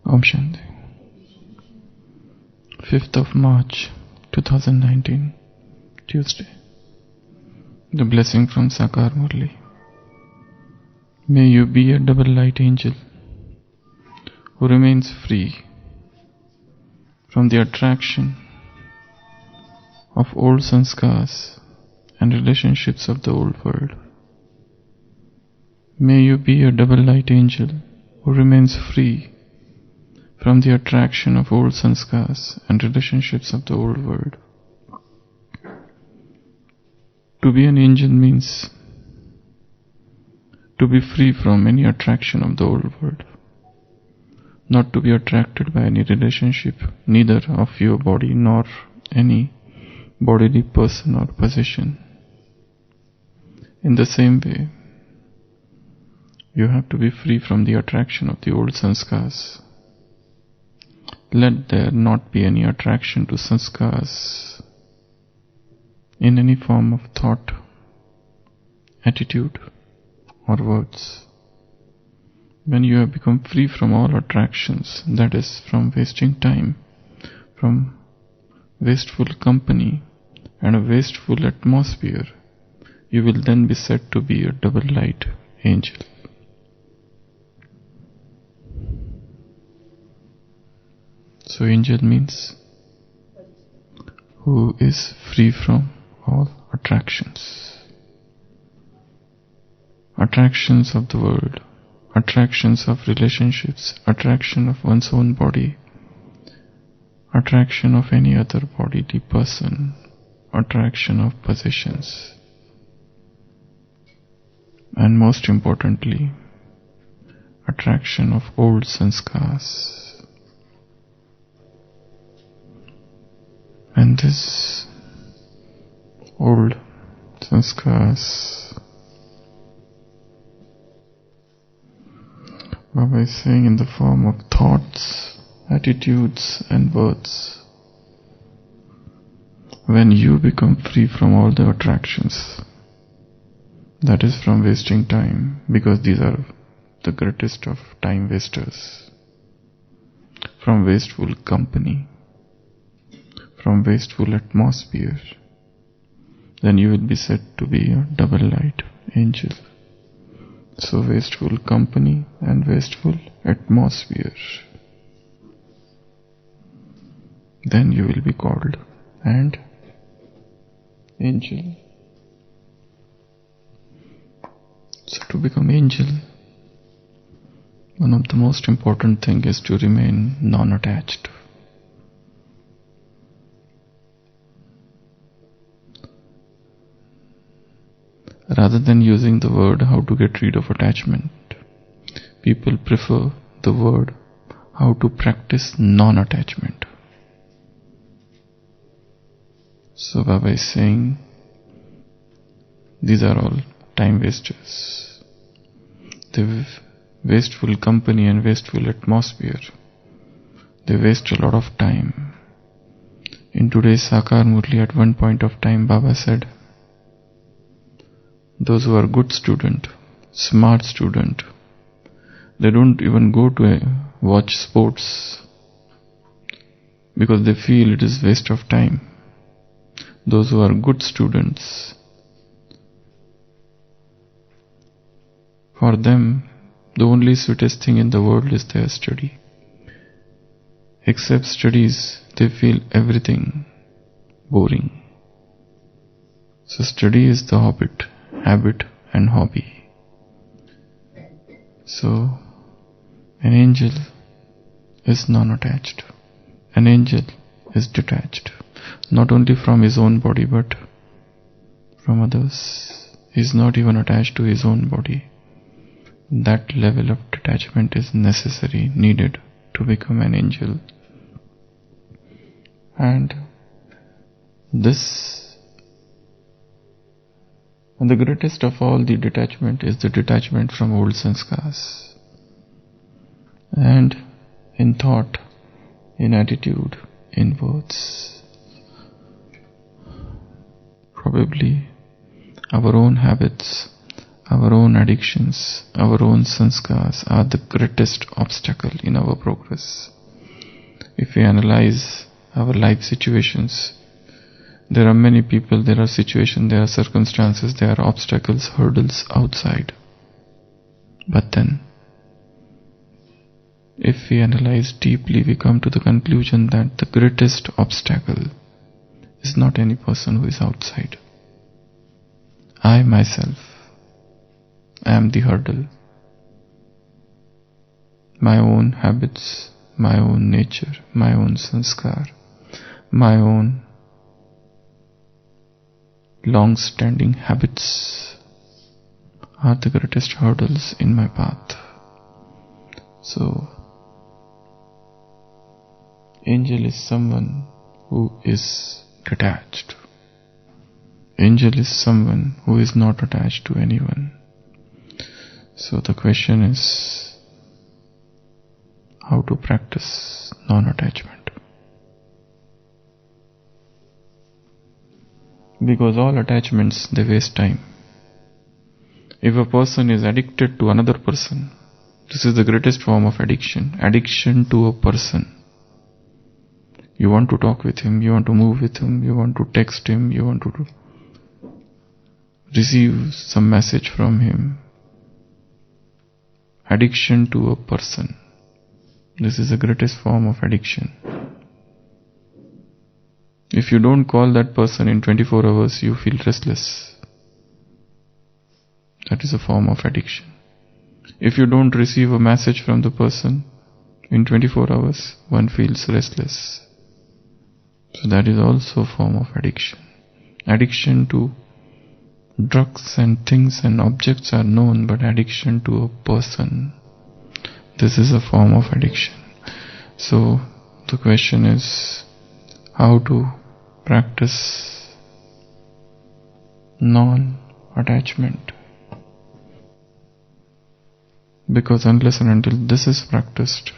Om Shanti. 5th of March 2019, Tuesday. The blessing from Sakar Murli. May you be a double light angel who remains free from the attraction of old sanskars and relationships of the old world. May you be a double light angel who remains free from the attraction of old sanskars and relationships of the old world. To be an angel means to be free from any attraction of the old world, not to be attracted by any relationship, neither of your body nor any bodily person or possession. In the same way, you have to be free from the attraction of the old sanskars. Let there not be any attraction to sanskars in any form of thought, attitude, or words. When you have become free from all attractions, that is, from wasting time, from wasteful company and a wasteful atmosphere, you will then be said to be a double light angel. So angel means who is free from all attractions. Attractions of the world, attractions of relationships, attraction of one's own body, attraction of any other bodily person, attraction of possessions, and most importantly, attraction of old sanskars. And this old sanskars, Baba is saying, in the form of thoughts, attitudes and words. When you become free from all the attractions, that is from wasting time, because these are the greatest of time wasters, from wasteful company, from wasteful atmosphere, then you will be said to be a double light angel. So wasteful company and wasteful atmosphere, then you will be called an angel. So to become angel, one of the most important things is to remain non-attached. Rather than using the word how to get rid of attachment, people prefer the word how to practice non-attachment. So Baba is saying, these are all time wasters. They wasteful company and wasteful atmosphere. They waste a lot of time. In today's Sakar Murli, at one point of time, Baba said, those who are good student, smart student, they don't even go to watch sports because they feel it is waste of time. Those who are good students, for them, the only sweetest thing in the world is their study. Except studies, they feel everything boring. So study is the habit and hobby. So, an angel is non-attached. An angel is detached, not only from his own body but from others. He is not even attached to his own body. That level of detachment is necessary, needed to become an angel. And the greatest of all the detachment is the detachment from old sanskars. And in thought, in attitude, in words. Probably our own habits, Our own addictions, our own sanskars are the greatest obstacle in our progress. If we analyze our life situations, there are many people, there are situations, there are circumstances, there are obstacles, hurdles outside. But then, if we analyze deeply, we come to the conclusion that the greatest obstacle is not any person who is outside. I myself am the hurdle. My own habits, my own nature, my own sanskar, my own long-standing habits are the greatest hurdles in my path. So, angel is someone who is detached. Angel is someone who is not attached to anyone. So the question is how to practice non-attachment. Because all attachments, they waste time. If a person is addicted to another person, this is the greatest form of addiction. Addiction to a person. You want to talk with him, you want to move with him, you want to text him, you want to receive some message from him. Addiction to a person. This is the greatest form of addiction. If you don't call that person in 24 hours, you feel restless. That is a form of addiction. If you don't receive a message from the person in 24 hours, one feels restless. So that is also a form of addiction. Addiction to drugs and things and objects are known, but addiction to a person, this is a form of addiction. So the question is how to practice non-attachment. Because unless and until this is practiced,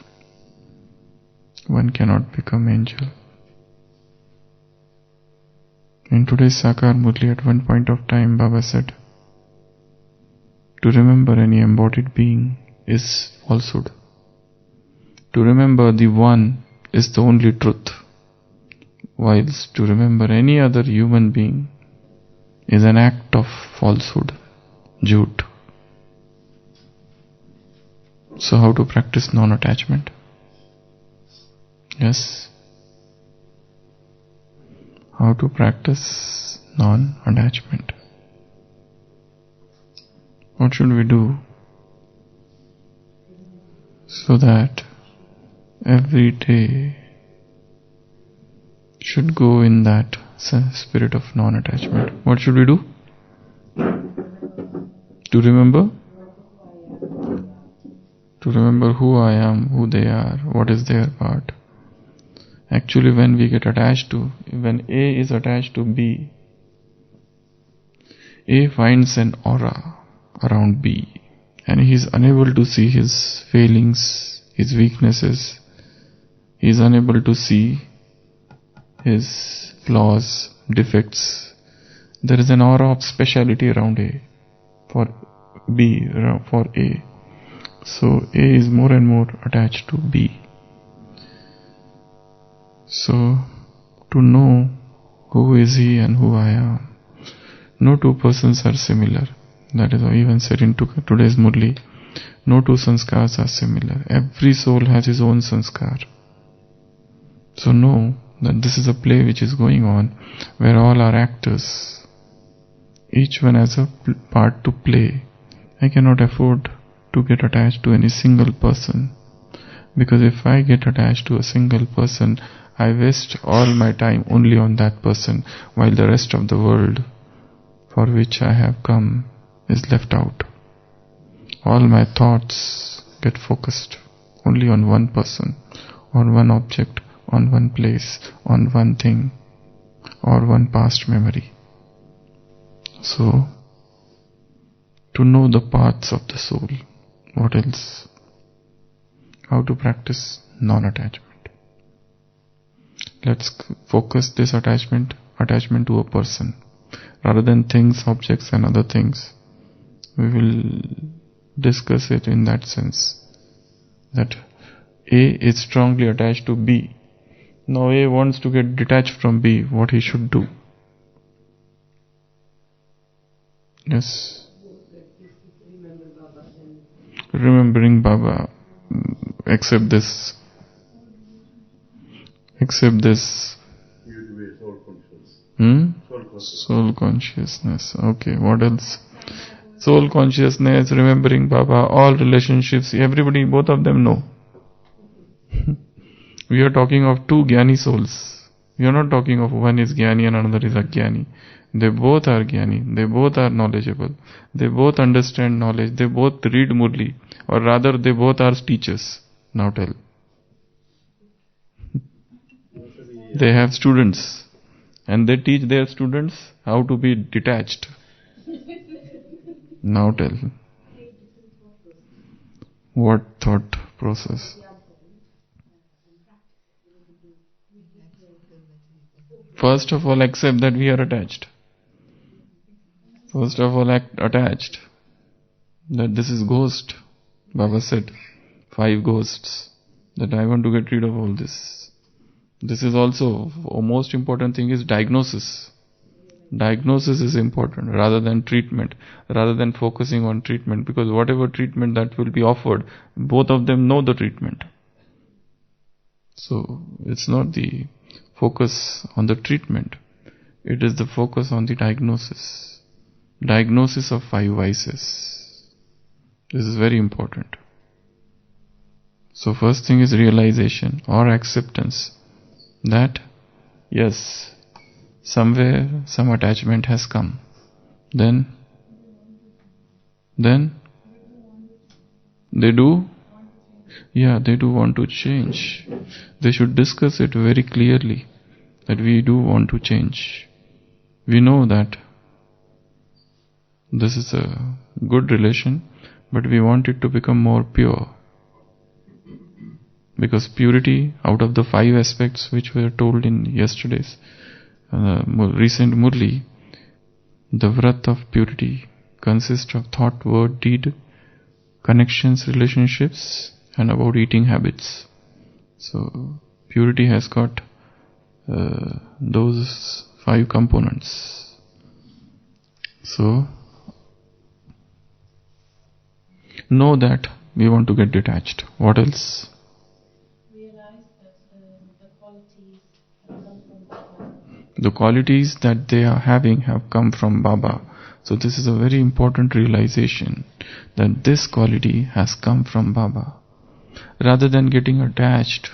one cannot become angel. In today's Sakar Murli, at one point of time, Baba said, to remember any embodied being is falsehood. To remember the One is the only truth, whilst to remember any other human being is an act of falsehood, jhoot. So how to practice non-attachment? Yes. How to practice non-attachment? What should we do so that every day should go in that spirit of non-attachment? What should we do? To remember? To remember who I am, who they are, what is their part. Actually, when we get attached to, when A is attached to B, A finds an aura around B and he is unable to see his failings, his weaknesses. He is unable to see his flaws, defects. There is an aura of speciality around A for B, for A. So A is more and more attached to B. So, to know who is he and who I am. No two persons are similar. That is even said in today's Murli. No two sanskars are similar. Every soul has his own sanskar. So know that this is a play which is going on, where all are actors. Each one has a part to play. I cannot afford to get attached to any single person. Because if I get attached to a single person, I waste all my time only on that person, while the rest of the world for which I have come is left out. All my thoughts get focused only on one person, on one object, on one place, on one thing, or one past memory. So, to know the paths of the soul, what else? How to practice non-attachment. Let's focus this attachment to a person, rather than things, objects and other things. We will discuss it in that sense, that A is strongly attached to B. Now A wants to get detached from B, what he should do? Yes. Remembering Baba. Accept this. Accept this. Soul consciousness. Okay, what else? Soul consciousness, remembering Baba, all relationships, everybody, both of them know. We are talking of two Jnani souls. We are not talking of one is Jnani and another is Ajnani. They both are Jnani. They both are knowledgeable. They both understand knowledge. They both read Murli. Or rather, they both are teachers. Now tell. They have students. And they teach their students how to be detached. Now tell. What thought process? First of all, accept that we are attached. First of all, act attached. That this is ghost. Baba said, 5 ghosts. That I want to get rid of all this. This is also, most important thing is diagnosis. Diagnosis is important rather than treatment, rather than focusing on treatment, because whatever treatment that will be offered, both of them know the treatment. So, it's not the focus on the treatment, it is the focus on the diagnosis. Diagnosis of 5 vices. This is very important. So first thing is realization or acceptance that yes, somewhere some attachment has come. Then they do want to change. They should discuss it very clearly that we do want to change. We know that this is a good relation, but we want it to become more pure. Because purity, out of the 5 aspects which were told in yesterday's recent Murli, the vrat of purity consists of thought, word, deed, connections, relationships, and about eating habits. So, purity has got those 5 components. So, know that we want to get detached. What else? Realize that the qualities have come from Baba. The qualities that they are having have come from Baba. So this is a very important realization that this quality has come from Baba. Rather than getting attached,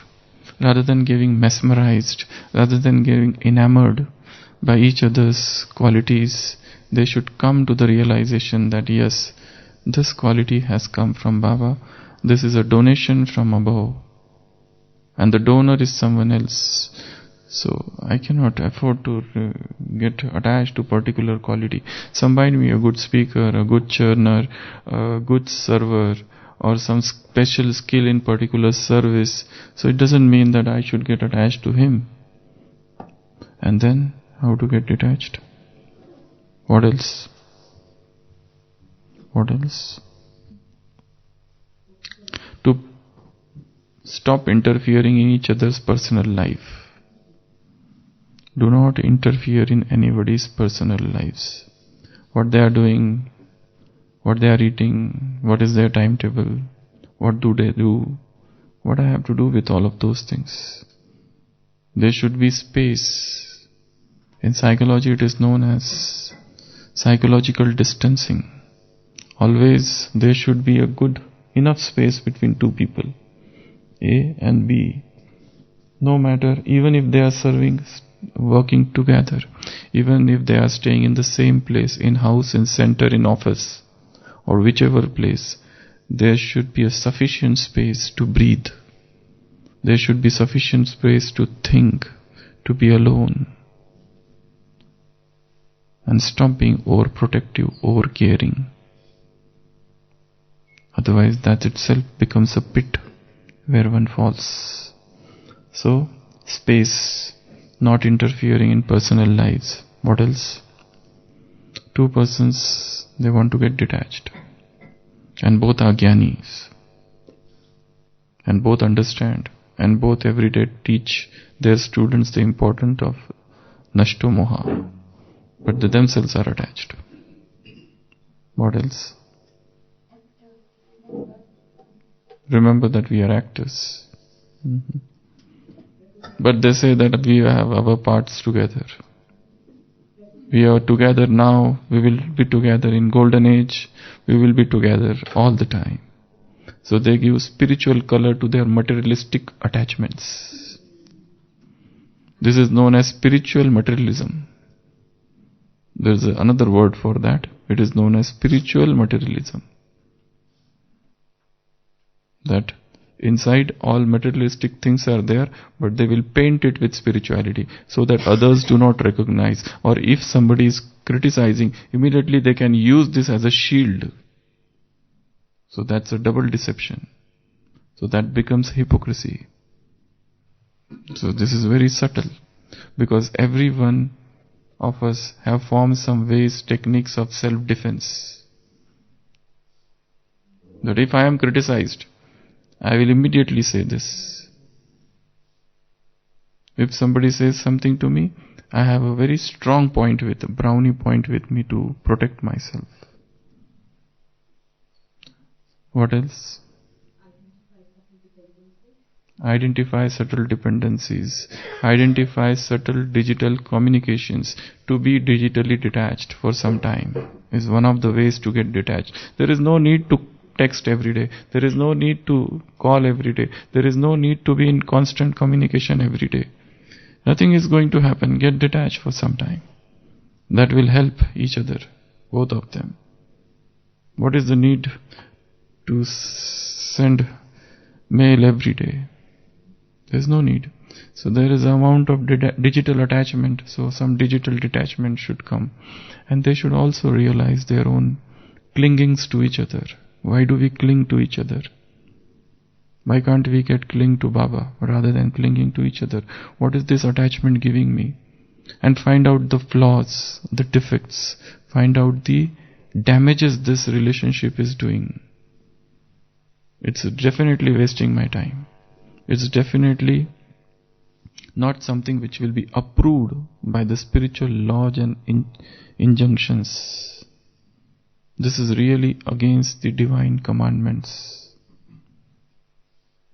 rather than getting mesmerized, rather than getting enamored by each other's qualities, they should come to the realization that yes, this quality has come from Baba. This is a donation from above. And the donor is someone else. So I cannot afford to get attached to particular quality. Somebody may be a good speaker, a good churner, a good server, or some special skill in particular service. So it doesn't mean that I should get attached to him. And then, how to get detached? What else? What else? To stop interfering in each other's personal life. Do not interfere in anybody's personal lives. What they are doing, what they are eating, what is their timetable, what do they do, what I have to do with all of those things. There should be space. In psychology it is known as psychological distancing. Always there should be a good enough space between 2 people, A and B. No matter, even if they are working together, even if they are staying in the same place, in house, in center, in office, or whichever place, there should be a sufficient space to breathe. There should be sufficient space to think, to be alone, and stop being overprotective, over-caring. Otherwise that itself becomes a pit where one falls. So, space, not interfering in personal lives. What else? Two persons, they want to get detached. And both are jnanis. And both understand. And both every day teach their students the importance of nashto moha. But they themselves are attached. What else? Remember that we are actors. But they say that we have our parts together. We are together now, we will be together in golden age, we will be together all the time. So they give spiritual color to their materialistic attachments. This is known as spiritual materialism. There is another word for that. It is known as spiritual materialism. That inside all materialistic things are there, but they will paint it with spirituality so that others do not recognize. Or if somebody is criticizing, immediately they can use this as a shield. So that's a double deception. So that becomes hypocrisy. So this is very subtle, because every one of us have formed some ways, techniques of self-defense. That if I am criticized, I will immediately say this. If somebody says something to me, I have a very strong point a brownie point with me to protect myself. What else? Identify subtle dependencies. Identify subtle digital communications. To be digitally detached for some time is one of the ways to get detached. There is no need to text every day. There is no need to call every day. There is no need to be in constant communication every day. Nothing is going to happen. Get detached for some time. That will help each other, both of them. What is the need to send mail every day? There is no need. So there is an amount of digital attachment. So some digital detachment should come. And they should also realize their own clingings to each other. Why do we cling to each other? Why can't we cling to Baba rather than clinging to each other? What is this attachment giving me? And find out the flaws, the defects. Find out the damages this relationship is doing. It's definitely wasting my time. It's definitely not something which will be approved by the spiritual laws and injunctions. This is really against the divine commandments.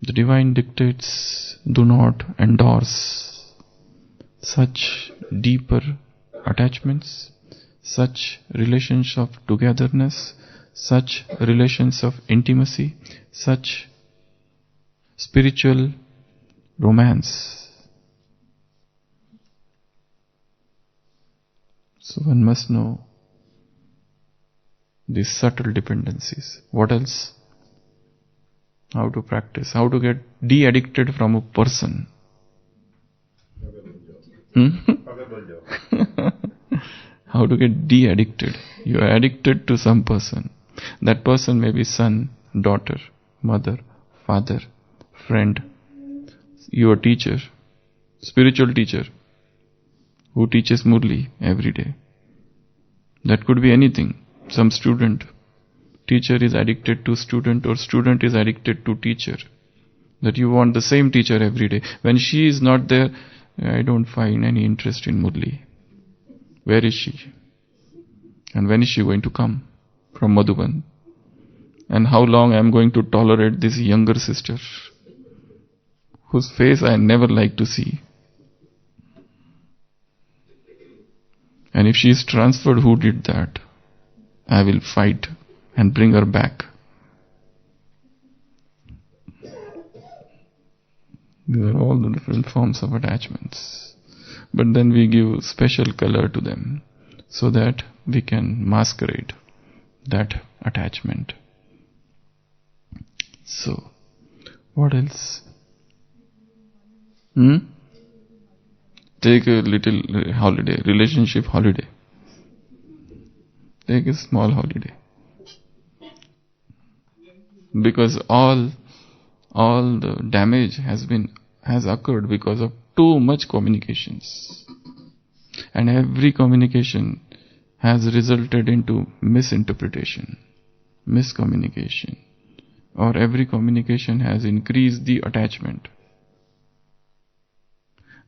The divine dictates do not endorse such deeper attachments, such relations of togetherness, such relations of intimacy, such spiritual romance. So one must know these subtle dependencies. What else? How to practice, how to get de-addicted from a person. How to get de-addicted. You are addicted to some person. That person may be son, daughter, mother, father, friend, your teacher, spiritual teacher who teaches Murli every day. That could be anything. Some student. Teacher is addicted to student, or student is addicted to teacher. That you want the same teacher every day. When she is not there, I don't find any interest in Murli. Where is she? And when is she going to come from Madhuban? And how long I am going to tolerate this younger sister, whose face I never like to see? And if she is transferred, who did that? I will fight and bring her back. These are all the different forms of attachments. But then we give special color to them so that we can masquerade that attachment. So, what else? Take a little holiday, relationship holiday. Take a small holiday. Because all the damage has occurred because of too much communications. And every communication has resulted into misinterpretation, miscommunication, or every communication has increased the attachment.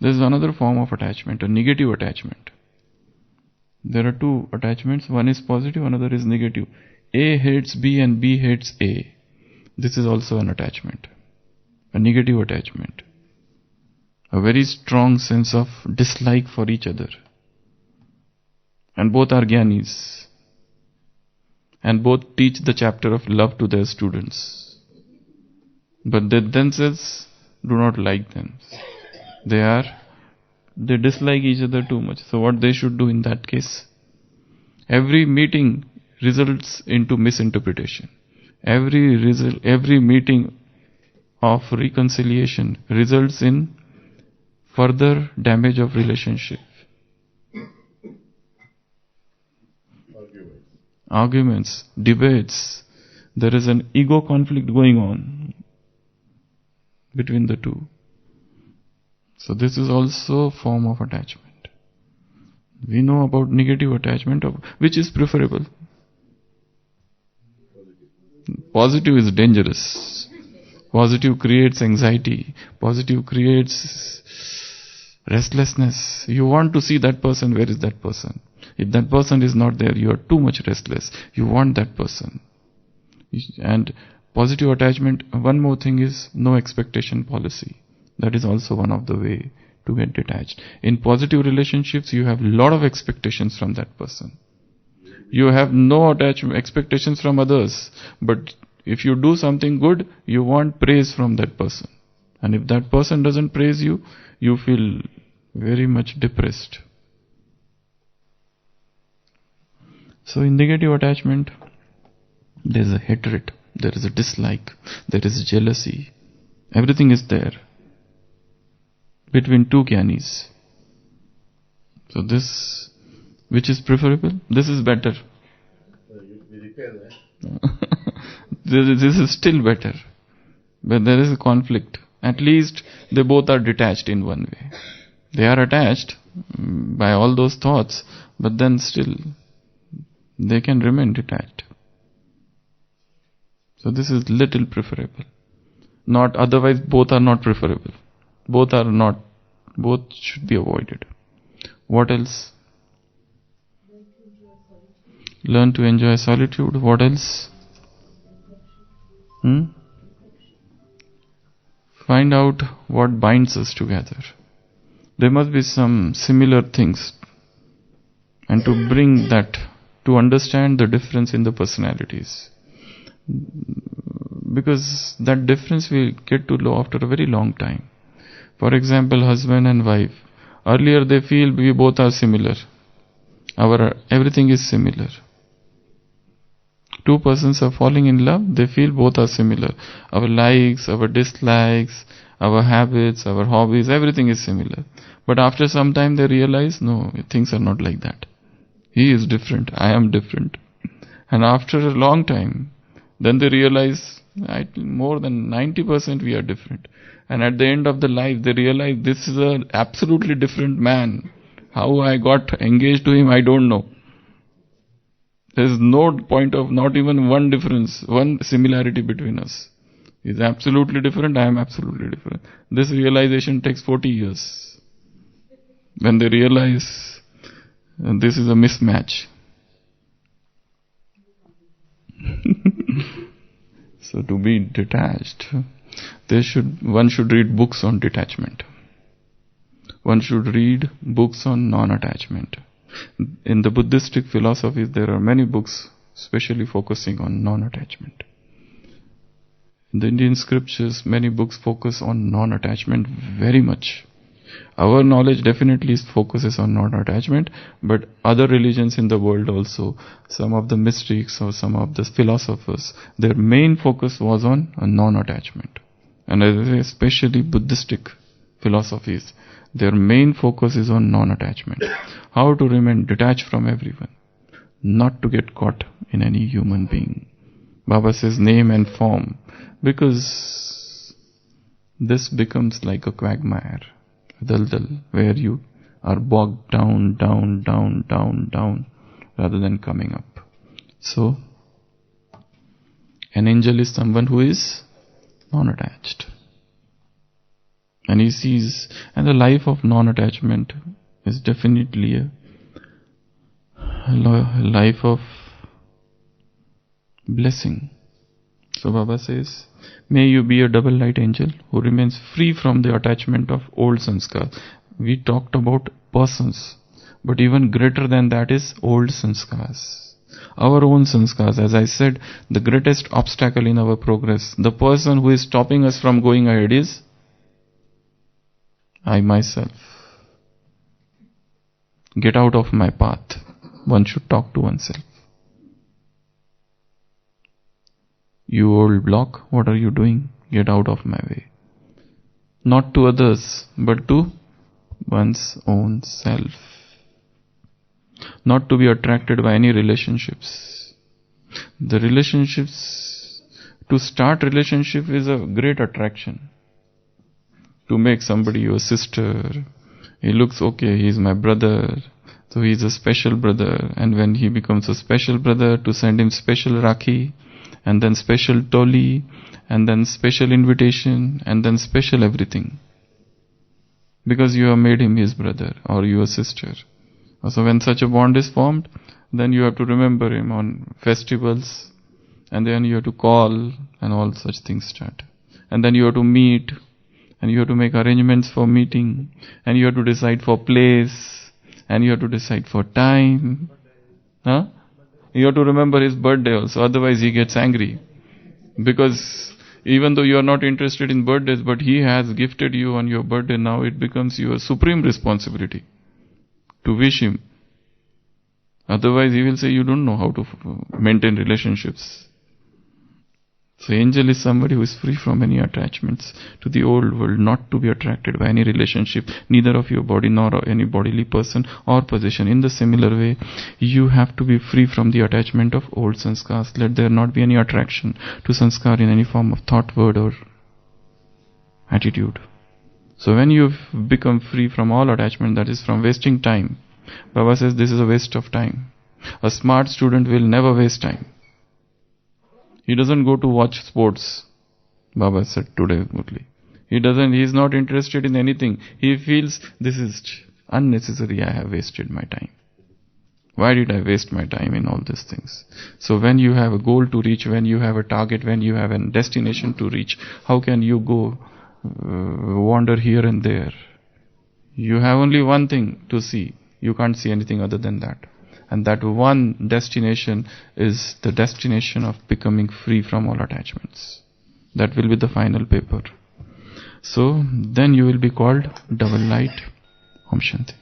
There is another form of attachment, a negative attachment. There are two attachments, one is positive, another is negative. A hates B and B hates A. This is also an attachment, a negative attachment. A very strong sense of dislike for each other. And both are Gyanis. And both teach the chapter of love to their students. But they themselves do not like them. They dislike each other too much. So what they should do in that case? Every meeting results into misinterpretation. Every meeting of reconciliation results in further damage of relationship. Arguments, debates. There is an ego conflict going on between the two. So this is also a form of attachment. We know about negative attachment, which is preferable. Positive is dangerous. Positive creates anxiety. Positive creates restlessness. You want to see that person, where is that person? If that person is not there, you are too much restless. You want that person. And positive attachment, one more thing is no expectation policy. That is also one of the way to get detached. In positive relationships, you have a lot of expectations from that person. You have no expectations from others. But if you do something good, you want praise from that person. And if that person doesn't praise you, you feel very much depressed. So in negative attachment, there is a hatred, there is a dislike, there is jealousy. Everything is there between two Gyanis. So this, which is preferable? This is better. This is still better. But there is a conflict. At least they both are detached in one way. They are attached by all those thoughts, but then still they can remain detached. So this is little preferable. Not otherwise, both are not preferable. Both should be avoided. What else? Learn to enjoy solitude. What else? Find out what binds us together. There must be some similar things. And to bring that, to understand the difference in the personalities. Because that difference we get to know after a very long time. For example, husband and wife. Earlier they feel we both are similar. Everything is similar. Two persons are falling in love, they feel both are similar. Our likes, our dislikes, our habits, our hobbies, everything is similar. But after some time they realize, no, things are not like that. He is different, I am different. And after a long time, then they realize, more than 90% we are different. And at the end of the life, they realize this is an absolutely different man. How I got engaged to him, I don't know. There is no point of, not even one difference, one similarity between us. He is absolutely different, I am absolutely different. This realization takes 40 years. When they realize this is a mismatch. So to be detached, one should read books on detachment. One should read books on non-attachment. In the Buddhistic philosophies, there are many books specially focusing on non-attachment. In the Indian scriptures, many books focus on non-attachment very much. Our knowledge definitely focuses on non-attachment, but other religions in the world also, some of the mystics or some of the philosophers, their main focus was on non-attachment. And especially Buddhistic philosophies, their main focus is on non-attachment. How to remain detached from everyone, not to get caught in any human being. Baba says name and form, because this becomes like a quagmire, a daldal, where you are bogged down. rather than coming up. So, an angel is someone who is non-attached. And he sees, and the life of non-attachment is definitely a life of blessing. So Baba says, may you be a double light angel who remains free from the attachment of old sanskars. We talked about persons, but even greater than that is old sanskars. Our own sanskars, as I said, the greatest obstacle in our progress, the person who is stopping us from going ahead is I myself. Get out of my path. One should talk to oneself. You old block, what are you doing? Get out of my way. Not to others, but to one's own self. Not to be attracted by any relationships. The relationships, to start relationship is a great attraction. To make somebody your sister, he looks okay, he is my brother, so he is a special brother, and when he becomes a special brother, to send him special rakhi, and then special toli, and then special invitation, and then special everything. Because you have made him his brother, or your sister. So when such a bond is formed, then you have to remember him on festivals, and then you have to call, and all such things start. And then you have to meet, and you have to make arrangements for meeting, and you have to decide for place, and you have to decide for time. Huh? You have to remember his birthday also, otherwise he gets angry. Because even though you are not interested in birthdays, but he has gifted you on your birthday, now it becomes your supreme responsibility to wish him. Otherwise he will say you don't know how to maintain relationships. So angel is somebody who is free from any attachments to the old world, not to be attracted by any relationship, neither of your body nor any bodily person or possession. In the similar way, you have to be free from the attachment of old sanskars. Let there not be any attraction to sanskar in any form of thought, word or attitude. So when you've become free from all attachment, that is from wasting time. Baba says this is a waste of time. A smart student will never waste time. He doesn't go to watch sports, Baba said today only. He is not interested in anything. He feels this is unnecessary, I have wasted my time. Why did I waste my time in all these things? So when you have a goal to reach, when you have a target, when you have a destination to reach, how can you go wander here and there? You have only one thing to see. You can't see anything other than that. And that one destination is the destination of becoming free from all attachments. That will be the final paper. So then you will be called double light. Om Shanti.